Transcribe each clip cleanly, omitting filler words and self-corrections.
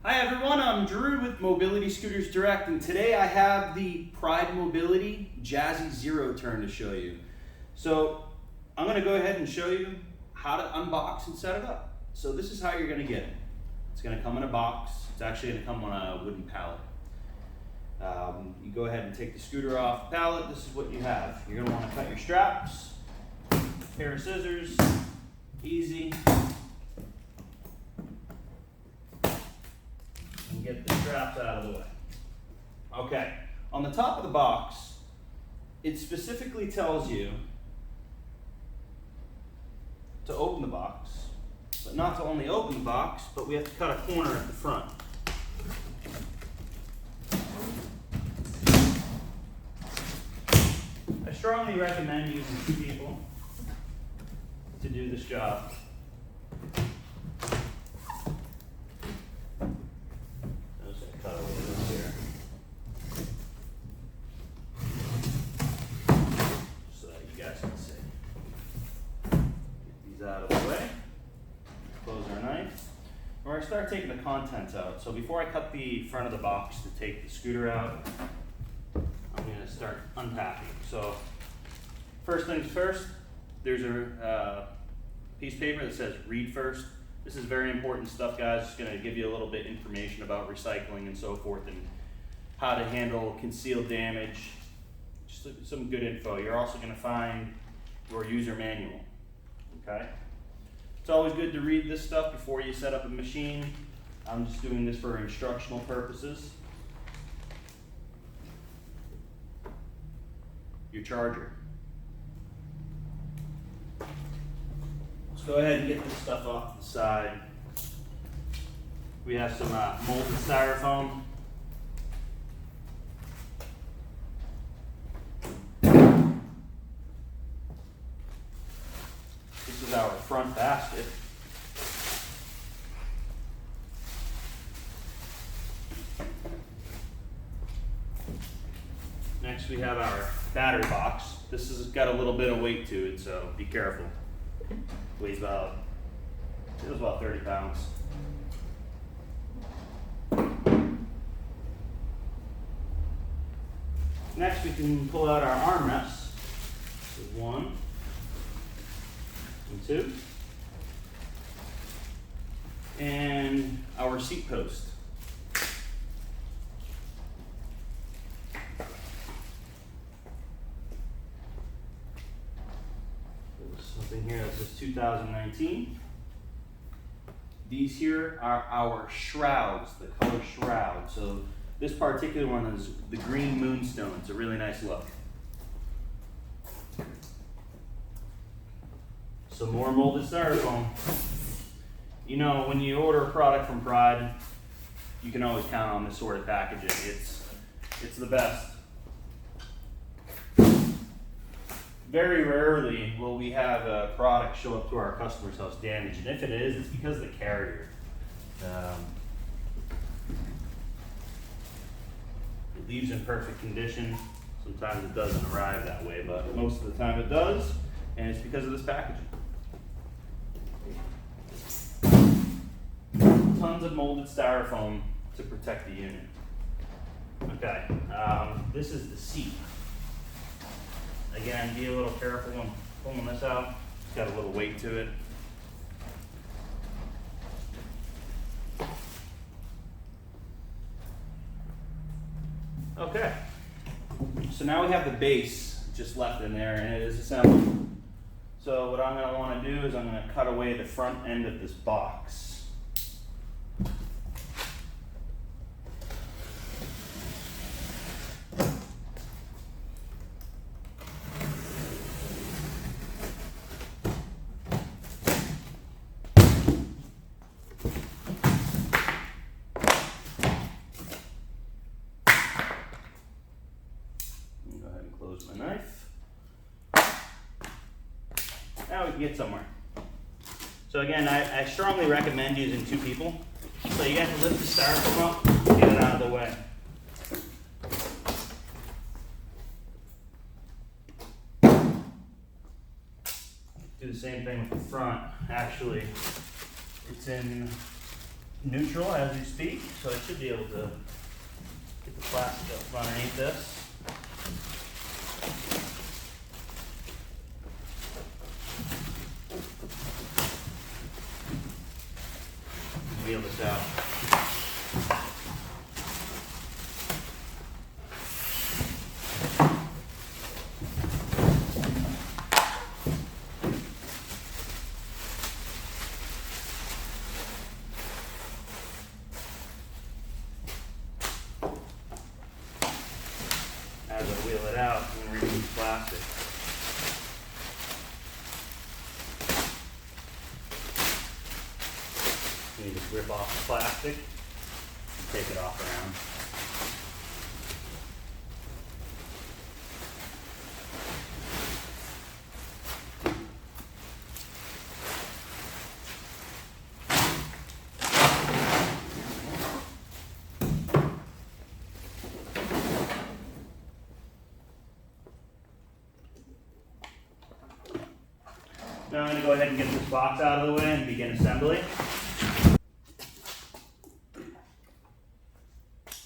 Hi everyone, I'm Drew with Mobility Scooters Direct, and today I have the Pride Mobility Jazzy Zero Turn to show you. So I'm going to go ahead and show you how to unbox and set it up. So this is how you're going to get it. It's going to come in a box. It's actually going to come on a wooden pallet. You go ahead and take the scooter off the pallet. This is what you have. You're going to want to cut your straps, pair of scissors, easy. And get the straps out of the way. Okay, on the top of the box, it specifically tells you to open the box, but not to only open the box, but we have to cut a corner at the front. I strongly recommend using 2 people to do this job. Out of the way, close our knife. We're going to start taking the contents out. So before I cut the front of the box to take the scooter out, I'm going to start unpacking. So first things first, there's a piece of paper that says read first. This is very important stuff, guys. It's going to give you a little bit of information about recycling and so forth and how to handle concealed damage. Just some good info. You're also going to find your user manual. Okay. It's always good to read this stuff before you set up a machine. I'm just doing this for instructional purposes. Your charger. Let's go ahead and get this stuff off to the side. We have some molded styrofoam. This is our front basket. Next we have our battery box. This has got a little bit of weight to it, so be careful. Weighs about 30 pounds. Next we can pull out our armrests. So 1 and 2, and our seat post. There's something here that says 2019. These here are our shrouds, the color shroud. So this particular one is the green moonstone. It's a really nice look. Some more molded styrofoam. You know, when you order a product from Pride, you can always count on this sort of packaging. It's the best. Very rarely will we have a product show up to our customer's house damaged, and if it is, it's because of the carrier. It leaves in perfect condition. Sometimes it doesn't arrive that way, but most of the time it does, and it's because of this packaging. Tons of molded styrofoam to protect the unit. Okay, this is the seat. Again, be a little careful when pulling this out. It's got a little weight to it. Okay, so now we have the base just left in there, and it is assembled. So what I'm going to want to do is I'm going to cut away the front end of this box. Go ahead and close my knife. Now we can get somewhere. So again, I strongly recommend using 2 people. So you have to lift the styrofoam up, get it out of the way. Do the same thing with the front. Actually, it's in neutral as we speak, so I should be able to get the plastic up from underneath this. Wheel this out. As I wheel it out, I'm going to remove plastic. You just rip off the plastic and take it off around. Now I'm going to go ahead and get this box out of the way and begin assembly.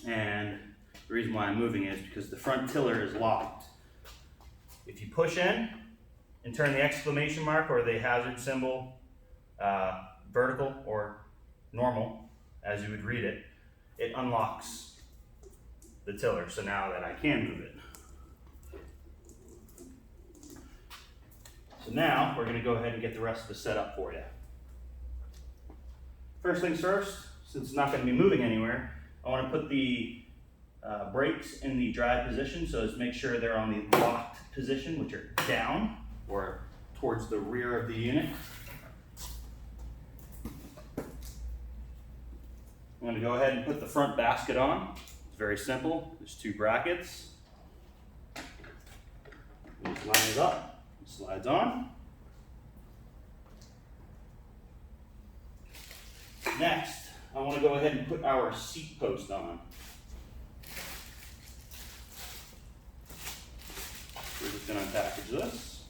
And the reason why I'm moving it is because the front tiller is locked. If you push in and turn the exclamation mark or the hazard symbol vertical or normal, as you would read it, it unlocks the tiller. So now that I can move it. So now we're going to go ahead and get the rest of the setup for you. First things first, since it's not going to be moving anywhere, I want to put the brakes in the drive position, so let's make sure they're on the locked position, which are down or towards the rear of the unit. I'm going to go ahead and put the front basket on. It's very simple. There's two brackets. We just line it up. It slides on. Next, I want to go ahead and put our seat post on. We're just going to unpackage this.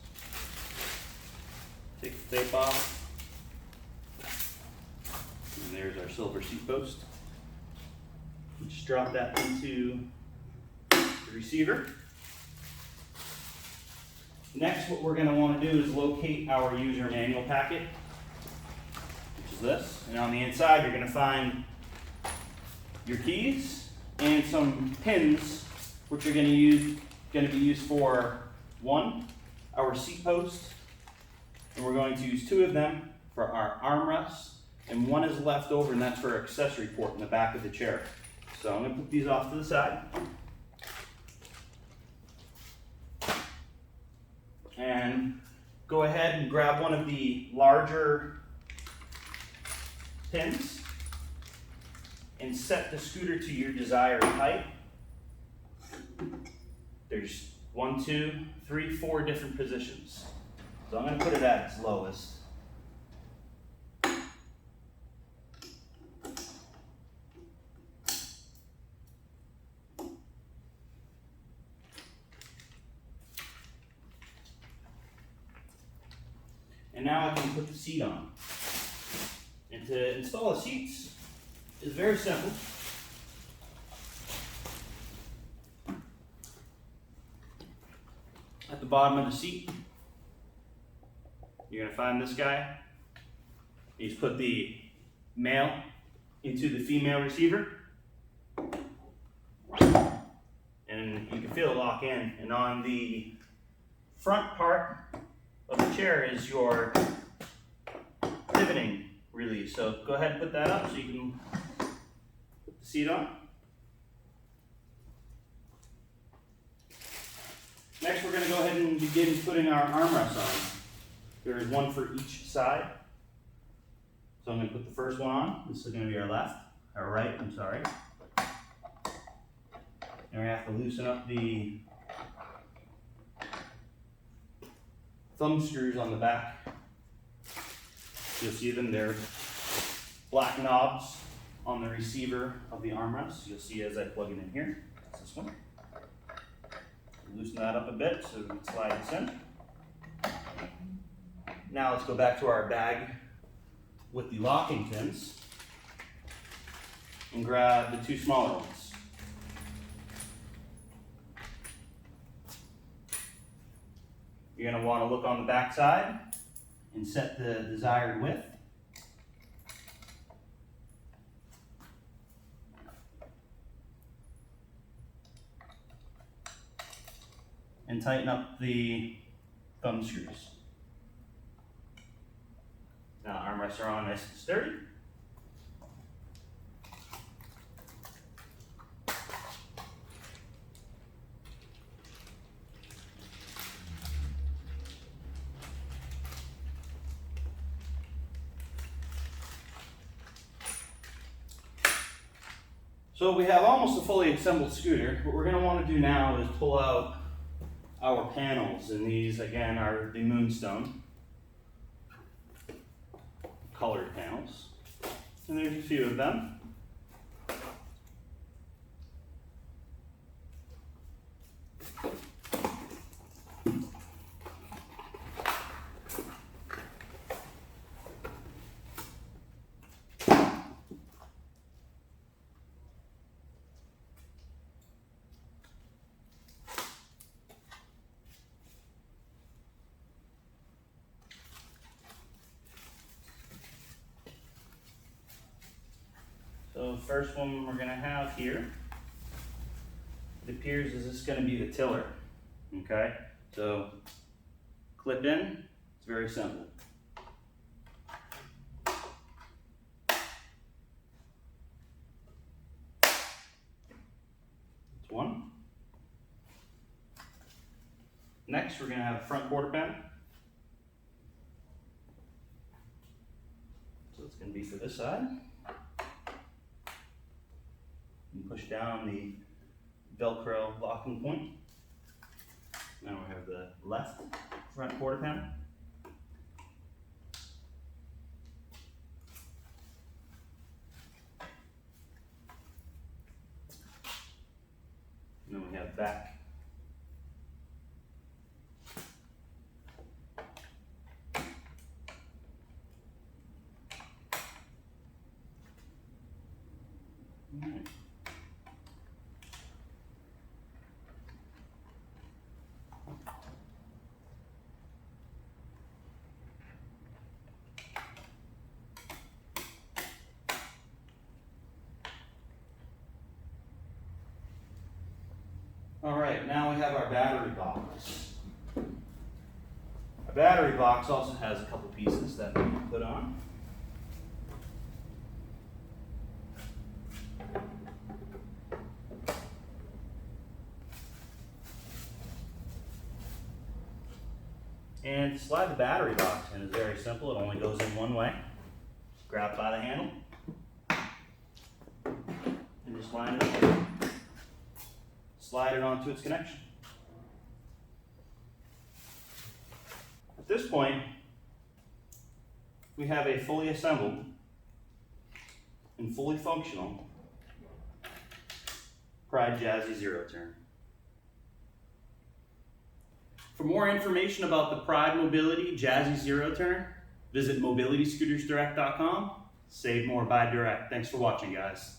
Take the tape off. And there's our silver seat post. Just drop that into the receiver. Next, what we're going to want to do is locate our user manual packet, which is this. And on the inside, you're going to find your keys and some pins, which are going to be used for one, our seat post, and we're going to use two of them for our armrest, and one is left over, and that's for our accessory port in the back of the chair. So I'm going to put these off to the side. And go ahead and grab one of the larger pins and set the scooter to your desired height. There's 1, 2, 3, 4 different positions. So I'm going to put it at its lowest. And now I can put the seat on. And to install the seats is very simple. At the bottom of the seat, you're going to find this guy. You just put the male into the female receiver. And you can feel it lock in. And on the front part of the chair is your pivoting release. So go ahead and put that up so you can put the seat on. Next, we're going to go ahead and begin putting our armrests on. There is one for each side. So I'm going to put the first one on. This is going to be our right, I'm sorry. And we have to loosen up the thumb screws on the back. You'll see them, they're black knobs on the receiver of the armrest. You'll see as I plug it in here. That's this one. Loosen that up a bit so we can slide this in. Now let's go back to our bag with the locking pins. and grab the two smaller ones. You're going to want to look on the back side and set the desired width. And tighten up the thumb screws. Now armrests are on nice and sturdy. So we have almost a fully assembled scooter. What we're going to want to do now is pull out our panels, and these again are the Moonstone colored panels, and there's a few of them. So the first one we're going to have here, it appears is this going to be the tiller. Okay, so clip in, it's very simple. That's one. Next we're going to have a front quarter panel. So it's going to be for this side. And push down the Velcro locking point. Now we have the left front quarter panel. And then we have back. All right. All right, now we have our battery box. Our battery box also has a couple pieces that we can put on. And to slide the battery box in is very simple. It only goes in one way. Grab by the handle and just line it up. Slide it onto its connection. At this point, we have a fully assembled and fully functional Pride Jazzy Zero Turn. For more information about the Pride Mobility Jazzy Zero Turn, visit mobilityscootersdirect.com. Save more, buy direct. Thanks for watching, guys.